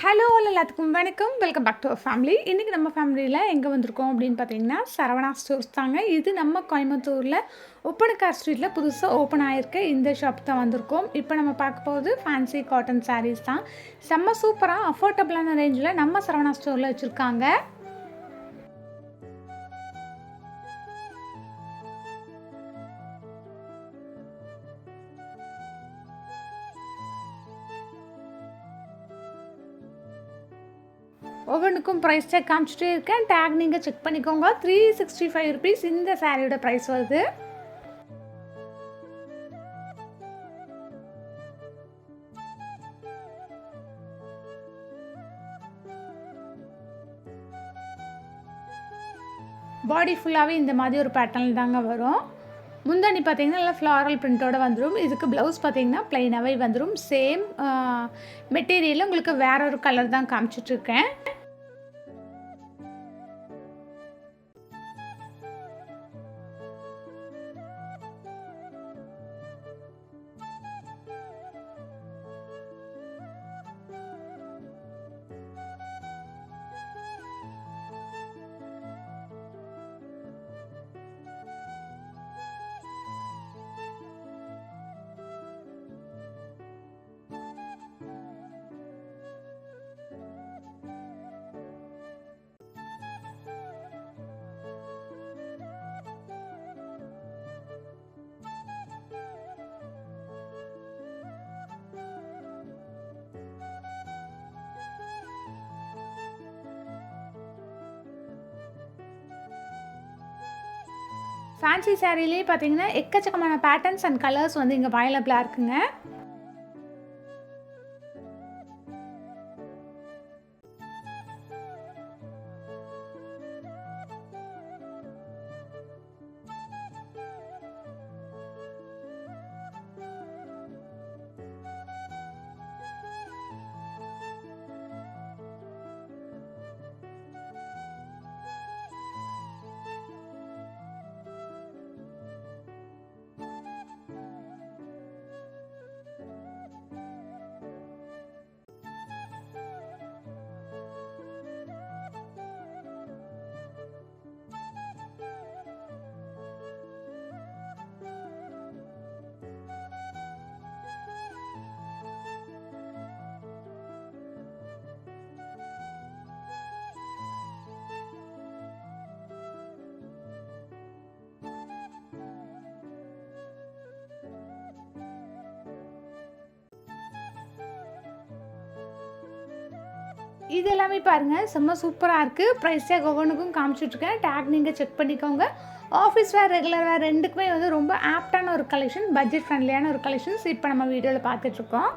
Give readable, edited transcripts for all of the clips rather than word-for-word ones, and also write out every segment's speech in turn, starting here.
Hello எல்லாத்துக்கும் வணக்கம். Welcome back to our family. இன்றைக்கி நம்ம ஃபேமிலியில் எங்கே வந்திருக்கோம் அப்படின்னு பார்த்தீங்கன்னா சரவணா ஸ்டோர்ஸ் தாங்க. இது நம்ம கோயம்புத்தூரில் ஒப்பனக்கார் ஸ்ட்ரீட்டில் புதுசாக ஓப்பன் ஆகிருக்கு. இந்த ஷாப் தான் வந்திருக்கோம். இப்போ நம்ம பார்க்க போகுது ஃபேன்சி காட்டன் சாரீஸ் தான். செம்ம சூப்பராக அஃபோர்டபுளான ரேஞ்சில் நம்ம சரவணா ஸ்டோரில் வச்சுருக்காங்க. ஒவ்வொன்றுக்கும் ப்ரைஸ் செக் காமிச்சிட்டே இருக்கேன். டேக் நீங்கள் செக் பண்ணிக்கோங்க. 365 ருபீஸ் இந்த சாரியோட ப்ரைஸ் வருது. பாடி ஃபுல்லாகவே இந்த மாதிரி ஒரு பேட்டர்ன் தாங்க வரும். முந்தானி பார்த்தீங்கன்னா நல்லா ஃப்ளாரல் பிரிண்ட்டோடு வந்துடும். இதுக்கு ப்ளவுஸ் பார்த்தீங்கன்னா ப்ளைனாகவே வந்துடும். சேம் மெட்டீரியலில் உங்களுக்கு வேற ஒரு கலர் தான் காமிச்சிட்ருக்கேன். ஃபேன்சி சாரீலேயே பார்த்தீங்கன்னா எக்கச்சக்கமான பேட்டர்ன்ஸ் அண்ட் கலர்ஸ் வந்து இங்கே அவைலபிளாக இருக்குங்க. இது எல்லாமே பாருங்கள் செம்ம சூப்பராக இருக்குது. ப்ரைஸ் டேக் ஒவ்வொன்றுக்கும் காமிச்சிட்ருக்கேன். டேக் நீங்கள் செக் பண்ணிக்கோங்க. ஆஃபீஸ் வேர், ரெகுலர் வேர் ரெண்டுக்குமே வந்து ரொம்ப ஆப்டான ஒரு கலெக்ஷன், பட்ஜெட் ஃப்ரெண்ட்லியான ஒரு கலெக்ஷன்ஸ் இப்போ நம்ம வீடியோவில் பார்த்துட்ருக்கோம்.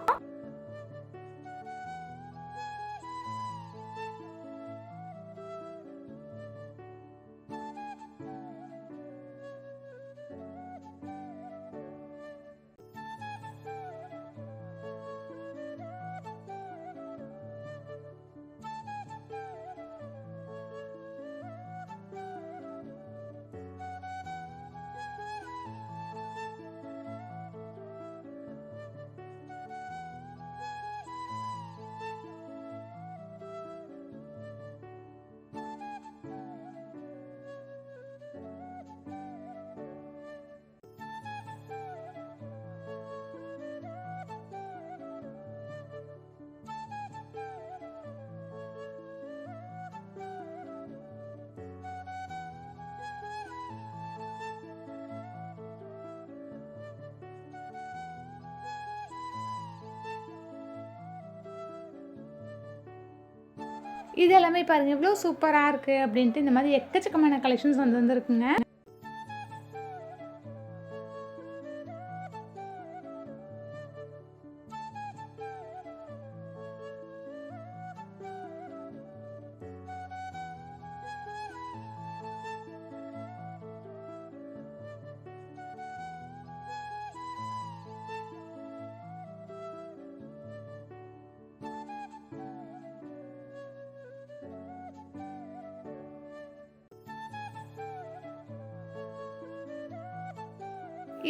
இது எல்லாமே பாருங்கள் இவ்வளோ சூப்பராக இருக்குது அப்படின்ட்டு இந்த மாதிரி எக்கச்சக்கமான கலெக்ஷன்ஸ் வந்துருக்குங்க.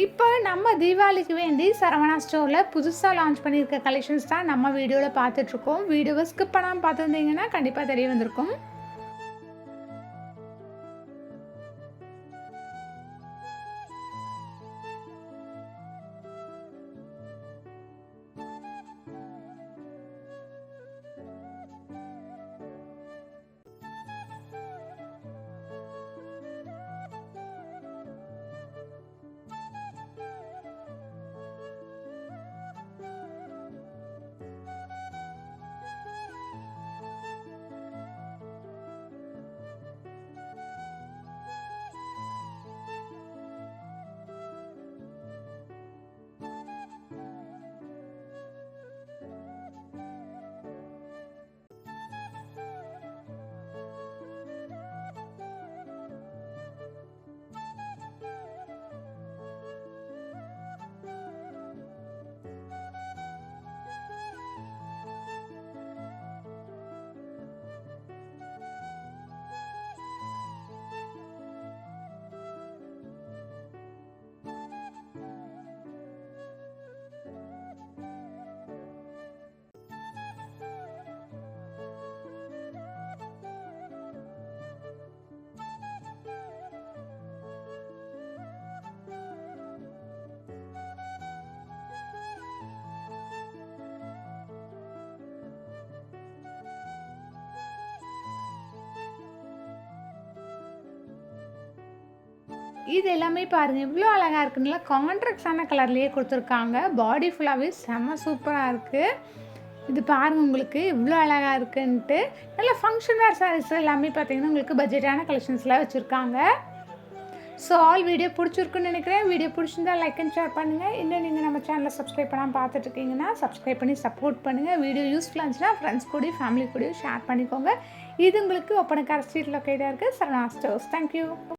இப்போ நம்ம தீபாவளிக்கு வேண்டி சரவணா ஸ்டோரில் புதுசாக லான்ச் பண்ணியிருக்க கலெக்ஷன்ஸ் தான் நம்ம வீடியோவில் பார்த்துட்ருக்கோம். வீடியோவை ஸ்கிப் பண்ணாமல் பார்த்துருந்தீங்கன்னா கண்டிப்பாக தெரிய வந்திருக்கும். இது எல்லாமே பாருங்கள் இவ்வளோ அழகாக இருக்குங்களா. கான்ட்ராக்டான கலர்லேயே கொடுத்துருக்காங்க. பாடி ஃபுல்லாகவே செம்ம சூப்பராக இருக்குது. இது பாருங்கள் உங்களுக்கு இவ்வளோ அழகாக இருக்குன்ட்டு. நல்ல ஃபங்க்ஷன் வேர் சாரீஸ் எல்லாமே பார்த்தீங்கன்னா உங்களுக்கு பட்ஜெட்டான கலெக்ஷன்ஸ்லாம் வச்சுருக்காங்க. ஸோ ஆல் வீடியோ பிடிச்சிருக்குன்னு நினைக்கிறேன். வீடியோ பிடிச்சிருந்தா லைக் அண்ட் ஷேர் பண்ணுங்கள். இன்னும் நீங்கள் நம்ம சேனலை சப்ஸ்கிரைப் பண்ணாமல் பார்த்துட்ருக்கீங்கன்னா சப்ஸ்கிரைப் பண்ணி சப்போர்ட் பண்ணுங்கள். வீடியோ யூஸ்ஃபுல்லாக இருந்துச்சுன்னா ஃப்ரெண்ட்ஸ் கூடயும் ஃபேமிலி கூடயும் ஷேர் பண்ணிக்கோங்க. இது உங்களுக்கு ஒப்பனக்கார ஸ்ட்ரீட் லொக்கேட்டாக இருக்குது சரவணா ஸ்டோர்ஸ். தேங்க்யூ.